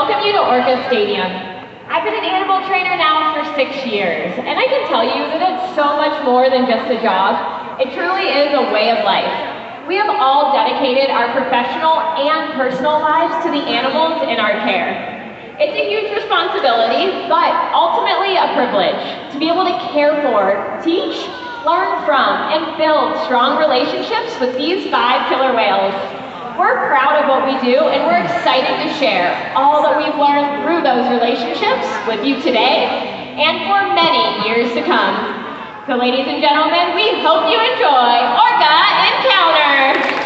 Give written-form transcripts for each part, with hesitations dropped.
welcome you to Orca Stadium. I've been an animal trainer now for 6 years, and I can tell you that it's so much more than just a job. It truly is a way of life. We have all dedicated our professional and personal lives to the animals in our care. It's a huge responsibility, but ultimately a privilege to be able to care for, teach, learn from, and build strong relationships with these 5 killer whales. We're proud of what we do, and we're excited to share all that we've learned through those relationships with you today and for many years to come. So ladies and gentlemen, we hope you enjoy Orca Encounter!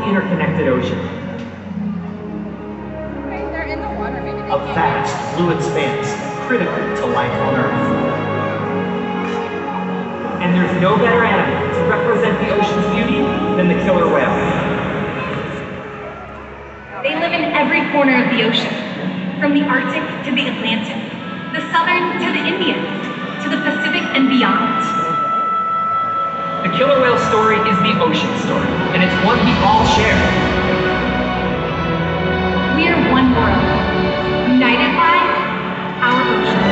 Interconnected ocean. They're in the water, maybe. A vast, fluid expanse critical to life on Earth. And there's no better animal to represent the ocean's beauty than the killer whale. They live in every corner of the ocean, from the Arctic to the Atlantic, the Southern to the Indian, to the Pacific and beyond. The killer whale story is the ocean story, and it's one we all share. We are one world, united by our ocean.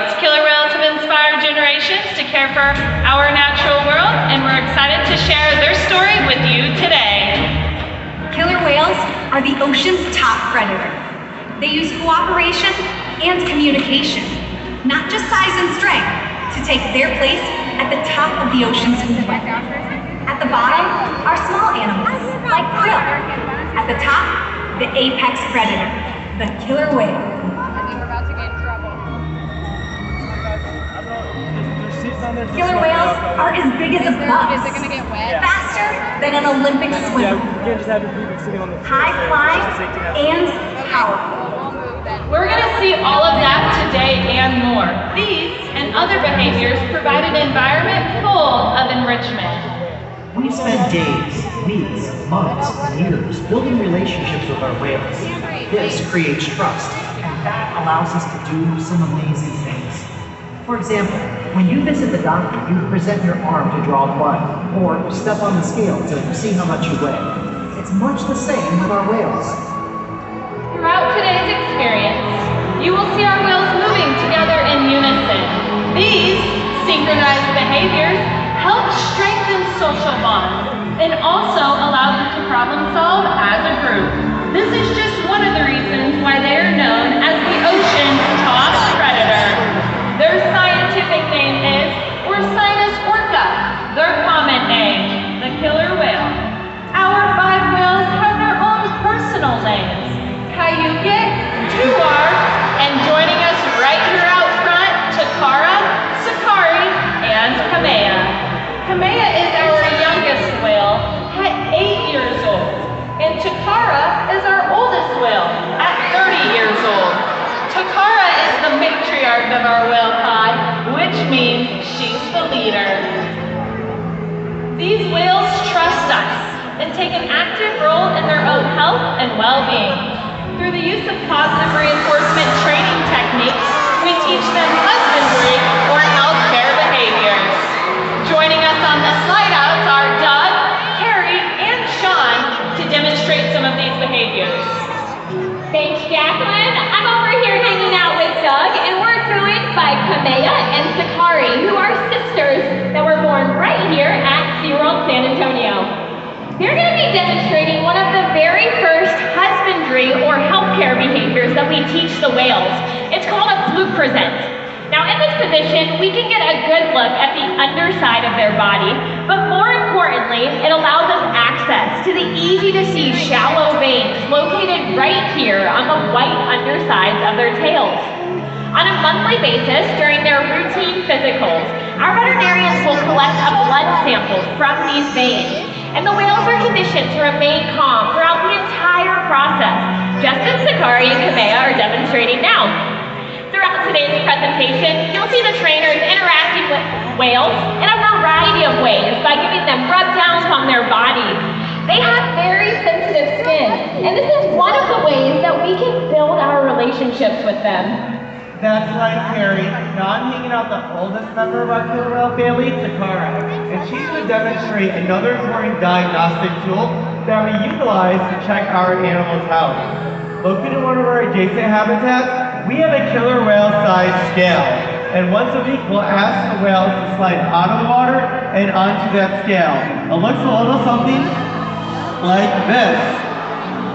whales. Killer whales have inspired generations to care for our natural world, and we're excited to share their story with you today. Killer whales are the ocean's top predator. They use cooperation and communication, not just size and strength, to take their place at the top of the ocean's food web. At the bottom are small animals, like krill. At the top, the apex predator, the killer whale. Killer whales are as big as a bus, faster than an Olympic swim, high flying and powerful. We're going to see all of that today and more. These and other behaviors provide an environment full of enrichment. We've spent days, weeks, months, years building relationships with our whales. This creates trust, and that allows us to do some amazing things. For example, when you visit the doctor, you present your arm to draw blood, or step on the scale to see how much you weigh. It's much the same with our whales. Throughout today's experience, you will see our whales moving together in unison. These synchronized behaviors help strengthen social bonds and also allow them to problem solve as a group. This is just one of the reasons why they are known as the ocean's top predator. Their scientific name is Orca, their common name, the killer whale. Our 5 whales have their own personal names, Cayuke, Tuar, and joining us right here out front, Takara, Sakari, and Kamea. Kamea is our youngest whale at 8 years old, and Takara is our oldest whale at 30 years old. Takara is the matriarch of our whale pod, which means she's the leader. These whales trust us and take an active role in their own health and well-being. Through the use of positive reinforcement training techniques, we teach them husbandry or healthcare behaviors. Joining us on the slide outs are Doug, Carrie, and Sean to demonstrate some of these behaviors. Thanks, Jacqueline. I'm over here hanging out with Doug, and we're joined by Kamea and Sakari, who are sisters that were born right here at Seaworld, San Antonio. They're going to be demonstrating one of the very first husbandry or healthcare behaviors that we teach the whales. It's called a fluke present. Now in this position, we can get a good look at the underside of their body, but more importantly, it allows us access to the easy to see shallow veins located right here on the white undersides of their tails. On a monthly basis, during their routine physicals, our veterinarians will collect a blood sample from these veins, and the whales are conditioned to remain calm throughout the entire process, just as Sakari and Kamea are demonstrating now. Throughout today's presentation, you'll see the trainers interacting with whales in a variety of ways by giving them rub downs on their body. They have very sensitive skin, and this is one of the ways that we can build our relationships with them. That's right, Carrie. Now I'm hanging out the oldest member of our killer whale family, Takara, and she's going to demonstrate another important diagnostic tool that we utilize to check our animal's health. Located in one of our adjacent habitats, we have a killer whale-sized scale, and once a week we'll ask the whales to slide out of the water and onto that scale. It looks a little something like this.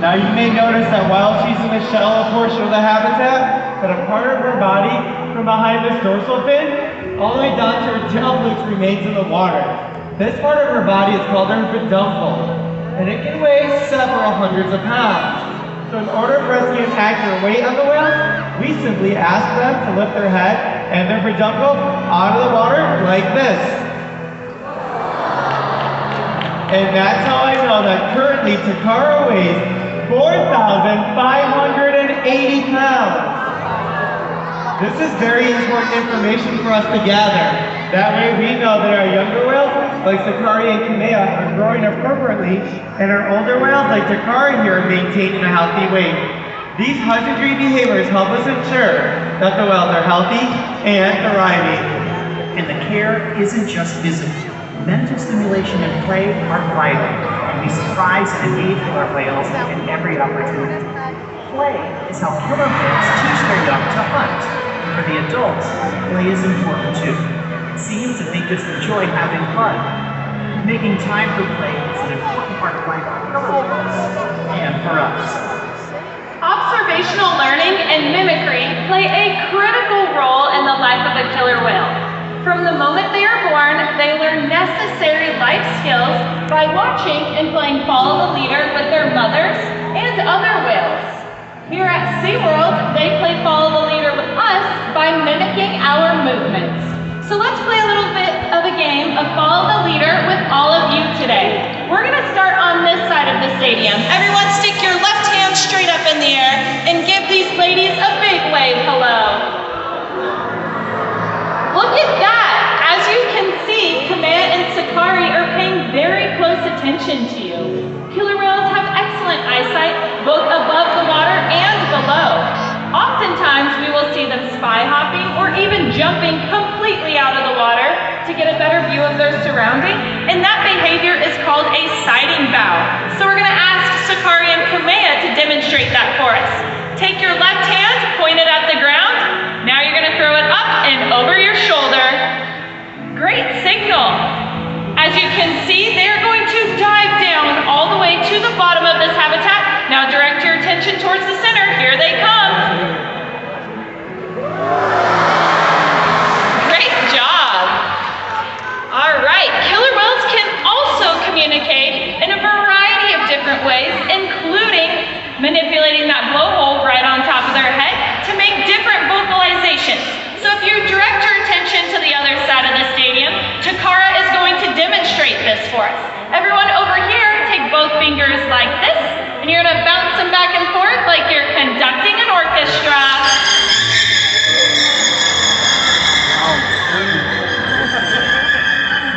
Now you may notice that while she's in the shallow portion of the habitat, that a part of her body from behind this dorsal fin, all the way down to her tail flukes remains in the water. This part of her body is called her peduncle, and it can weigh several hundreds of pounds. So in order for us to get accurate weight on the whales, we simply ask them to lift their head and their peduncle out of the water like this. And that's how I know that currently Takara weighs 4,580 pounds. This is very important information for us to gather. That way we know that our younger whales, like Sakari and Kamea, are growing appropriately, and our older whales, like Takara here, are maintaining a healthy weight. These husbandry behaviors help us ensure that the whales are healthy and thriving. And the care isn't just physical. Mental stimulation and play are vital, and we surprise and engage with our whales at every opportunity. Play is how killer whales teach their young to hunt. for the adults, play is important too. It seems that they just enjoy having fun. Making time for play is an important part of life for killer whales and for us. Observational learning and mimicry play a critical role in the life of a killer whale. From the moment they are born, they learn necessary life skills by watching and playing follow the leader with their mothers and other whales. Here at Seaworld, they play follow the leader with us by mimicking our movements. So let's play a little bit of a game of follow the leader with all of you today. We're gonna start on this side of the stadium. Everyone stick your left hand straight up in the air and give these ladies a big wave hello. Look at that! As you can see, Kamea and Sakari are paying very close attention to you. Killer whales have excellent eyesight, both above the water and below. Oftentimes, we will see them spy hopping or even jumping completely out of the water to get a better view of their surrounding, and that behavior is called a sighting bow. So we're gonna ask Sakari and Kamea to demonstrate that for us. Take your left hand, point it at the ground. Now you're gonna throw it up and over your shoulder. Great signal. As you can see, they're going to dive down all the way to the bottom of this habitat. Now direct your attention towards the center. Here they come. Great job. All right, killer whales can also communicate in a variety of different ways, including manipulating that blowhole right on top of their head to make different vocalizations. So if you direct your attention to the other side of the stadium, Takara is going to demonstrate this for us. Everyone over here, take both fingers like this, and you're gonna bounce them back and forth like you're conducting an orchestra.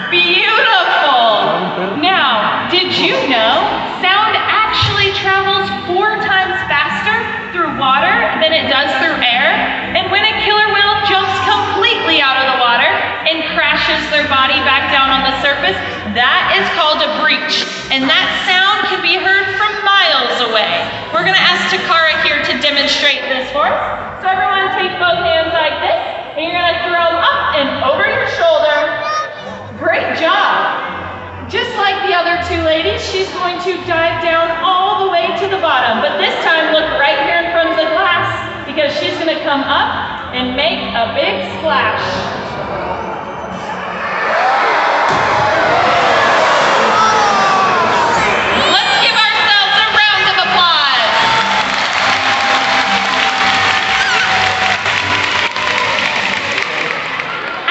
Beautiful! Now, did you know sound actually travels 4 times faster through water than it does through air? And when a killer whale jumps completely out of the water and crashes their body back down on the surface, that is called a breach. And that sound can be heard from miles away. We're gonna ask Takara here to demonstrate this for us. So everyone take both hands like this, and you're gonna throw them up and over your shoulder. Great job. Just like the other 2 ladies, she's going to dive down all the way to the bottom. But this time, look right here in front of the glass, because she's gonna come up and make a big splash. Let's give ourselves a round of applause.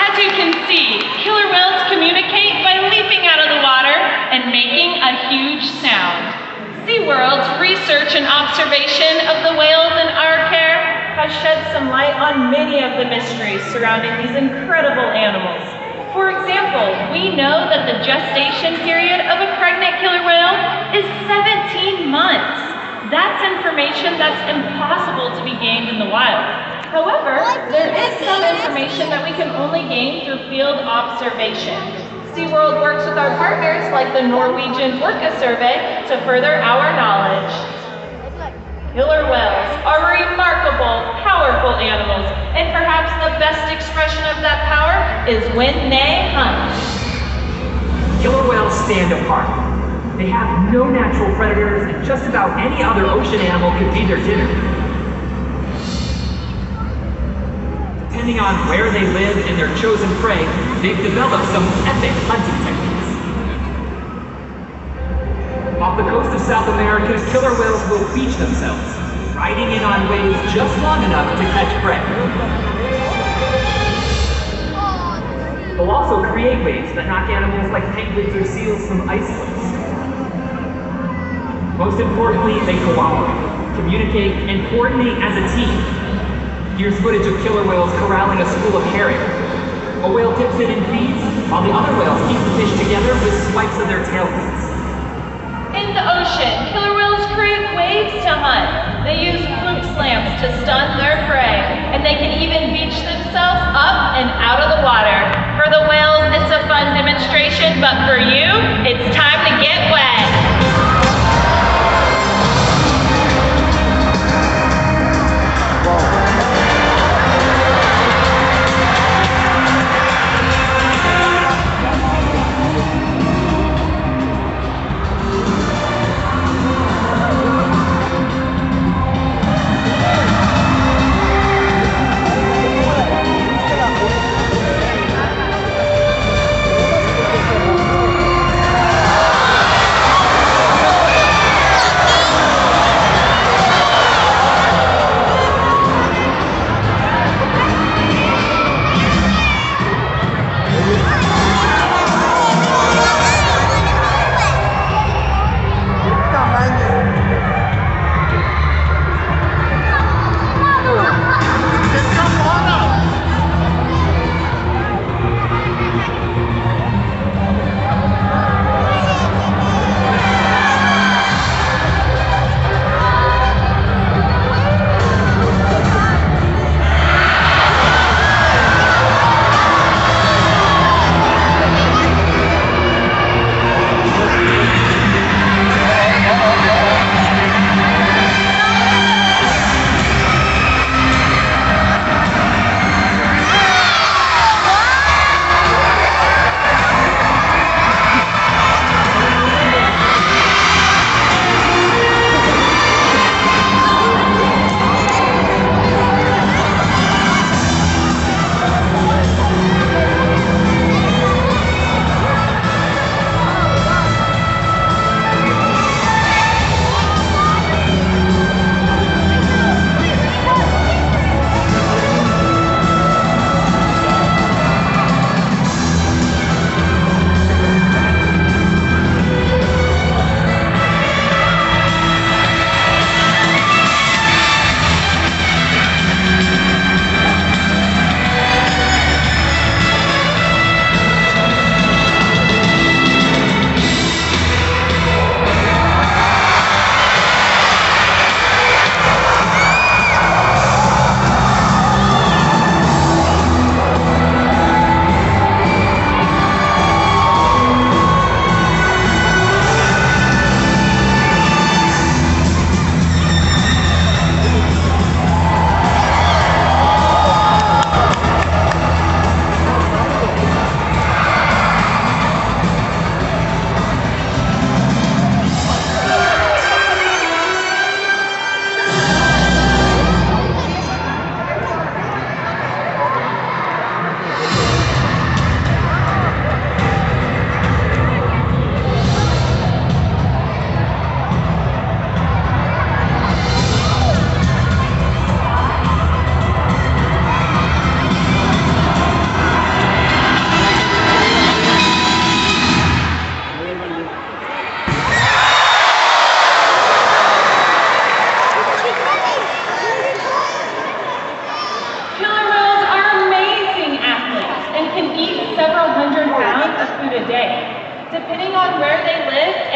As you can see, killer whales communicate by leaping out of the water and making a huge sound. Seaworld's research and observation of the whales in our care has shed some light on many of the mysteries surrounding these incredible animals. For example, we know that the gestation period of a pregnant killer whale is 17 months. That's information that's impossible to be gained in the wild. However, there is some information that we can only gain through field observation. Seaworld works with our partners like the Norwegian Orca survey to further our knowledge. Killer whales are remarkable, powerful animals, and perhaps the best expression of that power is when they hunt. Killer whales stand apart. They have no natural predators, and just about any other ocean animal could be their dinner. Depending on where they live and their chosen prey, they've developed some epic hunting techniques. Off the coast of South America, killer whales will beach themselves, riding in on waves just long enough to catch prey. They'll also create waves that knock animals like penguins or seals from ice cliffs. Most importantly, they cooperate, communicate, and coordinate as a team. Here's footage of killer whales corralling a school of herring. A whale dips in and feeds, while the other whales keep the fish together with swipes of their tail fins. In the ocean, killer whales create waves to hunt. They use fluke slams to stun their prey, and they can even beach themselves up and out of the water. For the whales, it's a fun demonstration, but for you, it's time to get wet.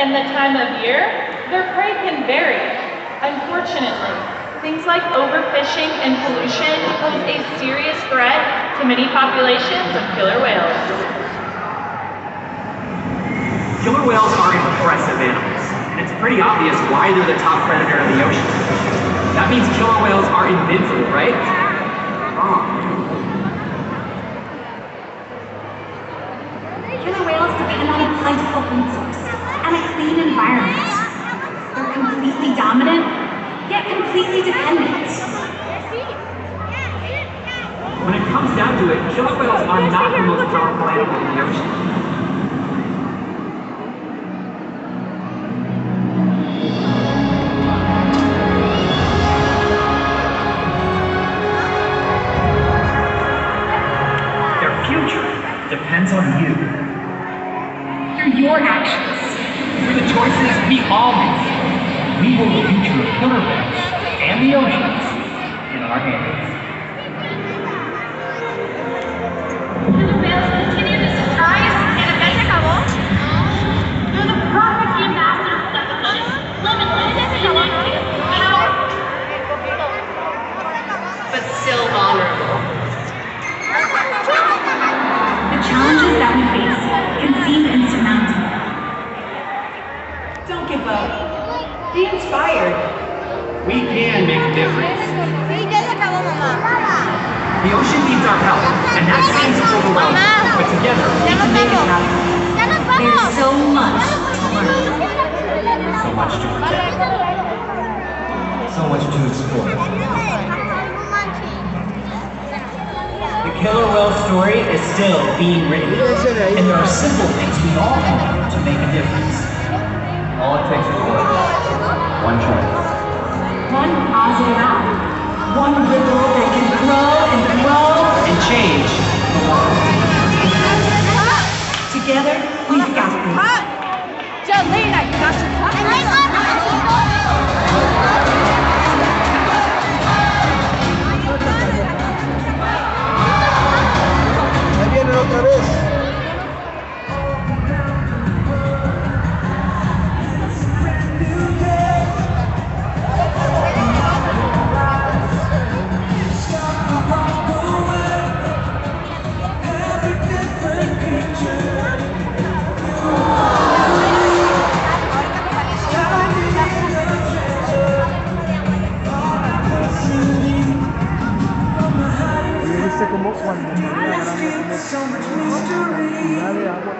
and the time of year, their prey can vary. Unfortunately, things like overfishing and pollution pose a serious threat to many populations of killer whales. Killer whales are impressive animals, and it's pretty obvious why they're the top predator in the ocean. That means killer whales are invincible, right? Wrong. Killer whales depend on a plentiful food source and a clean environment. They're completely dominant, yet completely dependent. When it comes down to it, killer whales are not the most powerful animal in the ocean. Depends on you. Through your actions. Through the choices we all make. We hold the future of killer whales and the oceans in our hands. Killer whales continue to surprise and imagine. They're the perfect ambassadors of the ocean. Limitless, but still vulnerable. Challenges that we face can seem insurmountable. Don't give up. Be inspired. We can make a difference. The ocean needs our help, and that seems overwhelming. But together, we can make it happen. There's so much to learn. So much to protect. So much to explore. The killer whale story is still being written, and there are simple things we all can do to make a difference. All it takes is one choice. One positive act. One ripple that can grow and change the world. together we've got this. Otra vez. Como cuando me de agua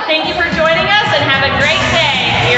Thank you